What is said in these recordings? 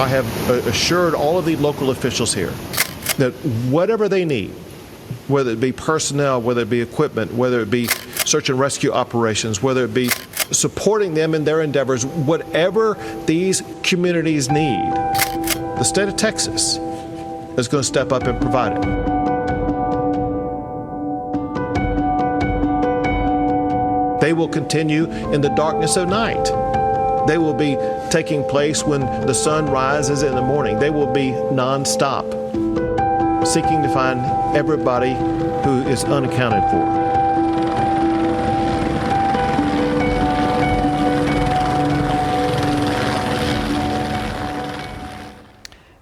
I have assured all of the local officials here that whatever they need, whether it be personnel, whether it be equipment, whether it be search and rescue operations, whether it be supporting them in their endeavors, whatever these communities need, the state of Texas is going to step up and provide it. They will continue in the darkness of night. They will be taking place when the sun rises in the morning. They will be nonstop, seeking to find everybody who is unaccounted for.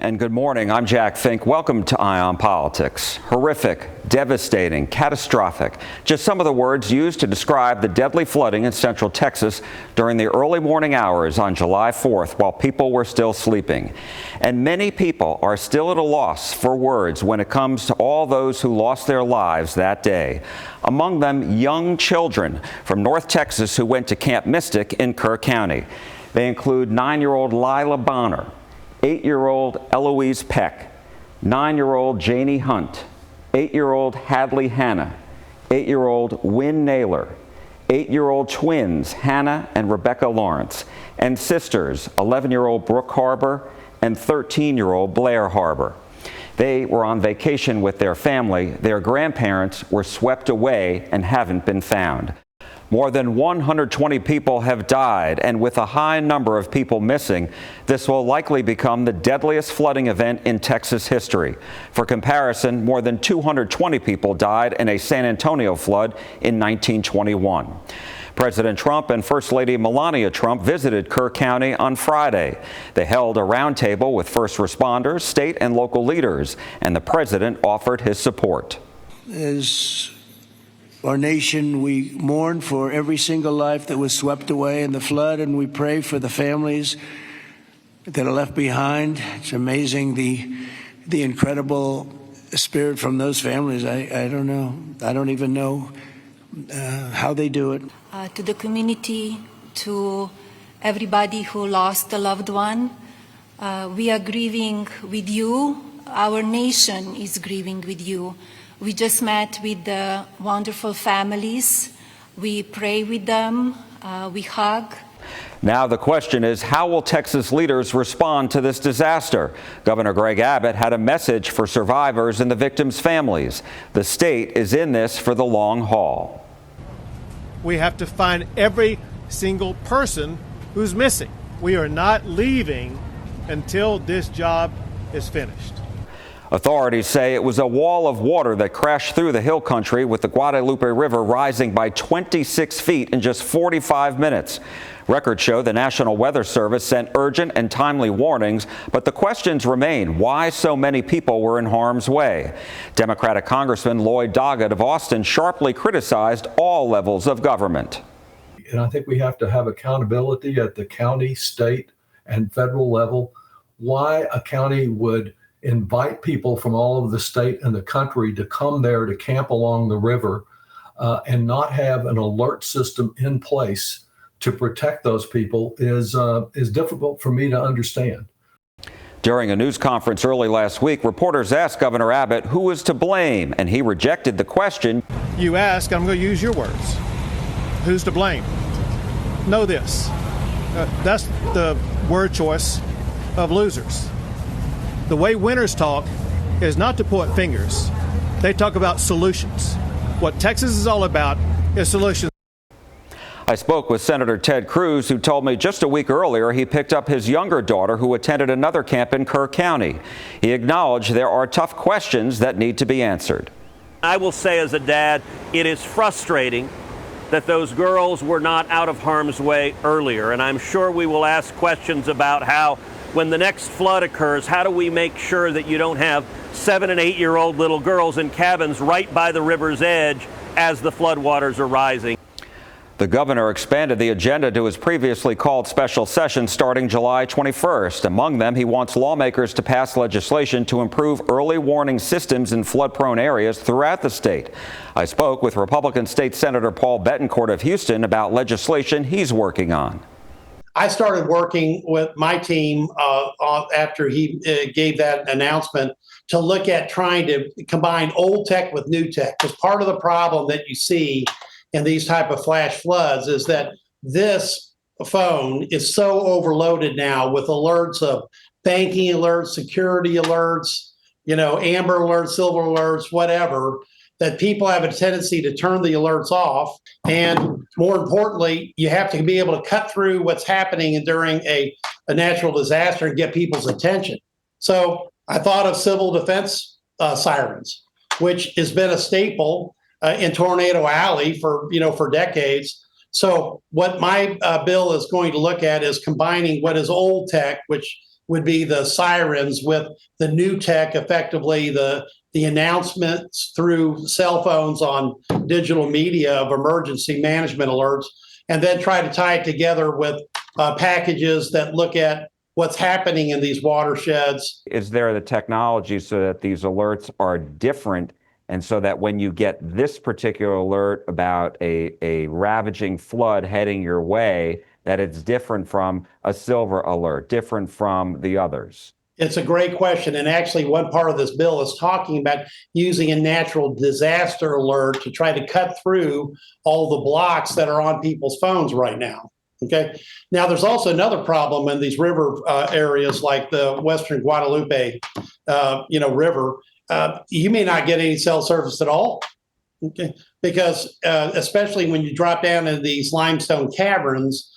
And good morning, I'm Jack Fink. Welcome to Eye on Politics. Horrific, devastating, catastrophic. Just some of the words used to describe the deadly flooding in central Texas during the early morning hours on July 4th while people were still sleeping. And many people are still at a loss for words when it comes to all those who lost their lives that day. Among them, young children from North Texas who went to Camp Mystic in Kerr County. They include 9-year-old Lila Bonner, 8-year-old Eloise Peck, 9-year-old Janie Hunt, 8-year-old Hadley Hanna, 8-year-old Wynn Naylor, 8-year-old twins Hannah and Rebecca Lawrence, and sisters 11-year-old Brooke Harbor and 13-year-old Blair Harbor. They were on vacation with their family. Their grandparents were swept away and haven't been found. More than 120 people have died, and with a high number of people missing, this will likely become the deadliest flooding event in Texas history. For comparison, more than 220 people died in a San Antonio flood in 1921. President Trump and First Lady Melania Trump visited Kerr County on Friday. They held a roundtable with first responders, state and local leaders, and the president offered his support. As our nation, we mourn for every single life that was swept away in the flood, and we pray for the families that are left behind. It's amazing the incredible spirit from those families. I don't know. I don't even know how they do it. To the community, to everybody who lost a loved one, we are grieving with you. Our nation is grieving with you. We just met with the wonderful families. We pray with them. We hug. Now the question is, how will Texas leaders respond to this disaster? Governor Greg Abbott had a message for survivors and the victims' families. The state is in this for the long haul. We have to find every single person who's missing. We are not leaving until this job is finished. Authorities say it was a wall of water that crashed through the hill country, with the Guadalupe River rising by 26 feet in just 45 minutes. Records show the National Weather Service sent urgent and timely warnings, but the questions remain: why so many people were in harm's way? Democratic Congressman Lloyd Doggett of Austin sharply criticized all levels of government. And I think we have to have accountability at the county, state, and federal level. Why a county would invite people from all over the state and the country to come there to camp along the river and not have an alert system in place to protect those people is difficult for me to understand. During a news conference early last week, reporters asked Governor Abbott who was to blame, and he rejected the question. You ask, I'm going to use your words. Who's to blame? Know this. That's the word choice of losers. The way winners talk is not to point fingers. They talk about solutions. What Texas is all about is solutions. I spoke with Senator Ted Cruz, who told me just a week earlier he picked up his younger daughter who attended another camp in Kerr County. He acknowledged there are tough questions that need to be answered. I will say as a dad, it is frustrating that those girls were not out of harm's way earlier. And I'm sure we will ask questions about how, when the next flood occurs, how do we make sure that you don't have 7- and 8-year-old little girls in cabins right by the river's edge as the floodwaters are rising? The governor expanded the agenda to his previously called special session starting July 21st. Among them, he wants lawmakers to pass legislation to improve early warning systems in flood-prone areas throughout the state. I spoke with Republican State Senator Paul Bettencourt of Houston about legislation he's working on. I started working with my team after he gave that announcement to look at trying to combine old tech with new tech. Because part of the problem that you see in these type of flash floods is that this phone is so overloaded now with alerts of banking alerts, security alerts, amber alerts, silver alerts, whatever, that people have a tendency to turn the alerts off. And more importantly, you have to be able to cut through what's happening during a natural disaster and get people's attention. So I thought of civil defense sirens, which has been a staple in Tornado Alley for decades. So what my bill is going to look at is combining what is old tech, which would be the sirens, with the new tech, effectively the announcements through cell phones on digital media of emergency management alerts, and then try to tie it together with packages that look at what's happening in these watersheds. Is there the technology so that these alerts are different, and so that when you get this particular alert about a ravaging flood heading your way, that it's different from a silver alert, different from the others? It's a great question. And actually, one part of this bill is talking about using a natural disaster alert to try to cut through all the blocks that are on people's phones right now. Okay. Now, there's also another problem in these river areas like the Western Guadalupe, river. You may not get any cell service at all. Okay. Because especially when you drop down into these limestone caverns.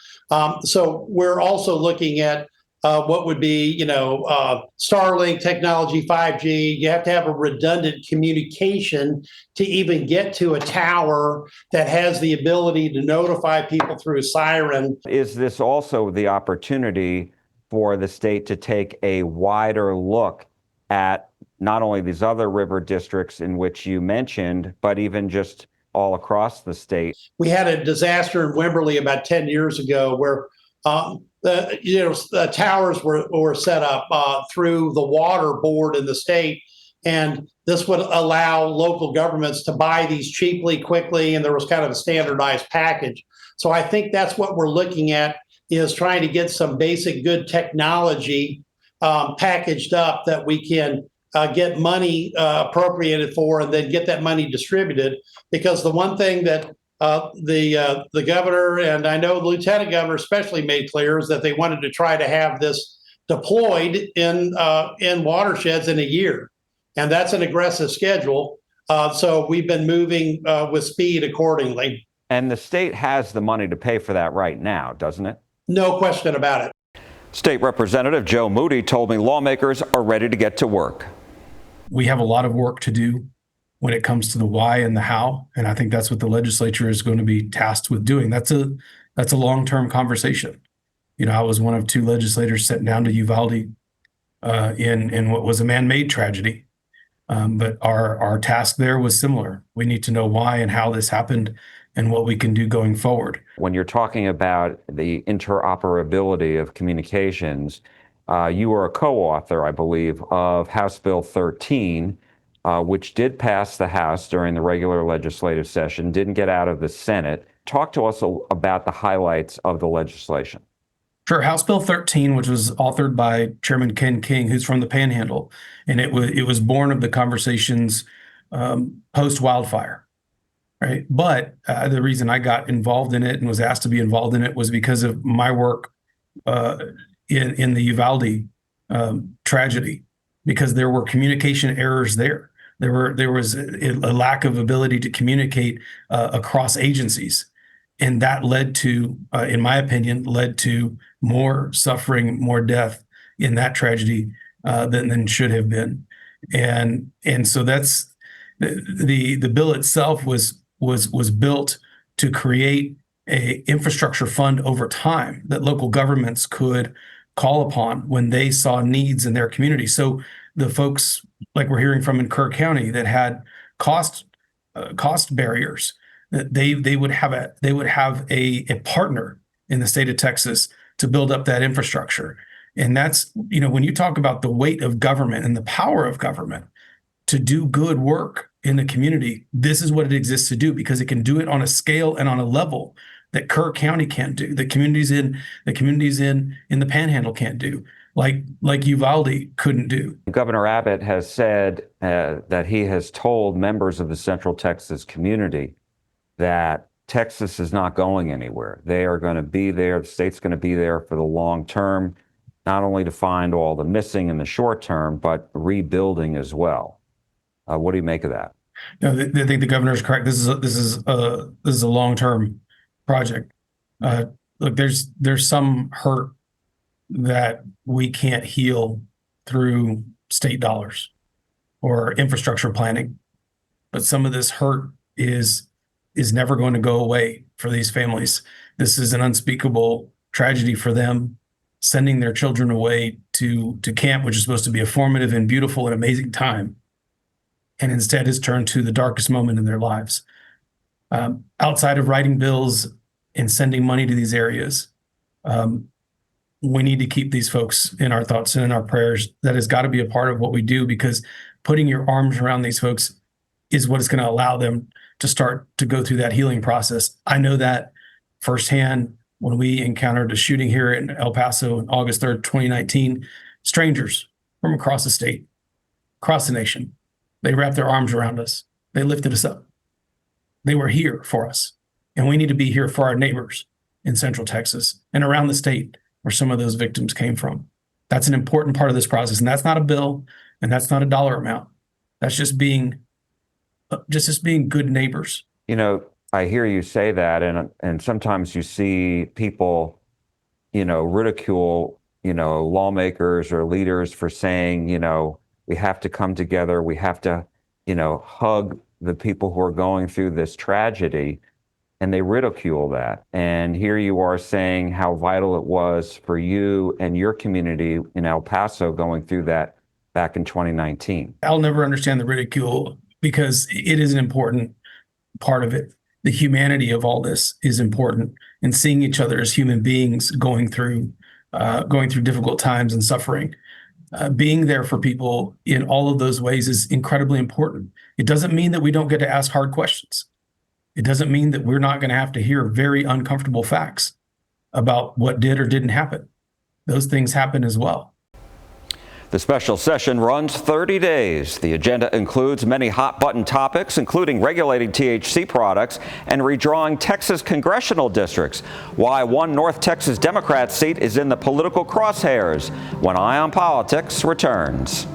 So we're also looking at what would be, Starlink technology, 5G. You have to have a redundant communication to even get to a tower that has the ability to notify people through a siren. Is this also the opportunity for the state to take a wider look at not only these other river districts in which you mentioned, but even just all across the state? We had a disaster in Wimberley about 10 years ago where the towers were set up through the water board in the state, and this would allow local governments to buy these cheaply, quickly, and there was kind of a standardized package. So I think that's what we're looking at, is trying to get some basic good technology packaged up that we can get money appropriated for, and then get that money distributed. Because the one thing that the governor, and I know the lieutenant governor especially, made clear is that they wanted to try to have this deployed in watersheds in a year, and that's an aggressive schedule. So we've been moving with speed accordingly. And the state has the money to pay for that right now, doesn't it? No question about it. State Representative Joe Moody told me lawmakers are ready to get to work. We have a lot of work to do when it comes to the why and the how, and I think that's what the legislature is going to be tasked with doing. That's a long-term conversation. I was one of two legislators sitting down to Uvalde in what was a man-made tragedy, but our task there was similar. We need to know why and how this happened and what we can do going forward. When you're talking about the interoperability of communications, you were a co-author, I believe, of House Bill 13, which did pass the House during the regular legislative session, didn't get out of the Senate. Talk to us about the highlights of the legislation. Sure. House Bill 13, which was authored by Chairman Ken King, who's from the Panhandle, and it was born of the conversations post-wildfire, right? But the reason I got involved in it and was asked to be involved in it was because of my work in the Uvalde tragedy, because there were communication errors there. There was a lack of ability to communicate across agencies. And that led to, in my opinion, more suffering, more death in that tragedy than should have been. And so that's the bill itself was built to create a infrastructure fund over time that local governments could call upon when they saw needs in their community. So the folks like we're hearing from in Kerr County that had cost barriers, that they would have a partner in the state of Texas to build up that infrastructure. And that's, when you talk about the weight of government and the power of government to do good work in the community, this is what it exists to do, because it can do it on a scale and on a level that Kerr County can't do, that communities in the Panhandle can't do, like Uvalde couldn't do. Governor Abbott has said that he has told members of the Central Texas community that Texas is not going anywhere. They are going to be there. The state's going to be there for the long term, not only to find all the missing in the short term, but rebuilding as well. What do you make of that? No, I think the governor's correct. This is a long-term project. Look, there's some hurt that we can't heal through state dollars or infrastructure planning, but some of this hurt is never going to go away for these families. This is an unspeakable tragedy for them, sending their children away to camp, which is supposed to be a formative and beautiful and amazing time, and instead has turned to the darkest moment in their lives. Outside of writing bills and sending money to these areas, we need to keep these folks in our thoughts and in our prayers. That has got to be a part of what we do, because putting your arms around these folks is what is going to allow them to start to go through that healing process. I know that firsthand when we encountered a shooting here in El Paso on August 3rd, 2019. Strangers from across the state, across the nation, they wrapped their arms around us. They lifted us up. They were here for us. And we need to be here for our neighbors in Central Texas and around the state where some of those victims came from. That's an important part of this process. And that's not a bill, and that's not a dollar amount. That's just being good neighbors. You know, I hear you say that, and sometimes you see people, ridicule, lawmakers or leaders for saying, we have to come together, we have to, hug the people who are going through this tragedy, and they ridicule that. And here you are saying how vital it was for you and your community in El Paso going through that back in 2019. I'll never understand the ridicule, because it is an important part of it. The humanity of all this is important, and seeing each other as human beings going through difficult times and suffering. Being there for people in all of those ways is incredibly important. It doesn't mean that we don't get to ask hard questions. It doesn't mean that we're not going to have to hear very uncomfortable facts about what did or didn't happen. Those things happen as well. The special session runs 30 days. The agenda includes many hot-button topics, including regulating THC products and redrawing Texas congressional districts, why one North Texas Democrat seat is in the political crosshairs, when Eye on Politics returns.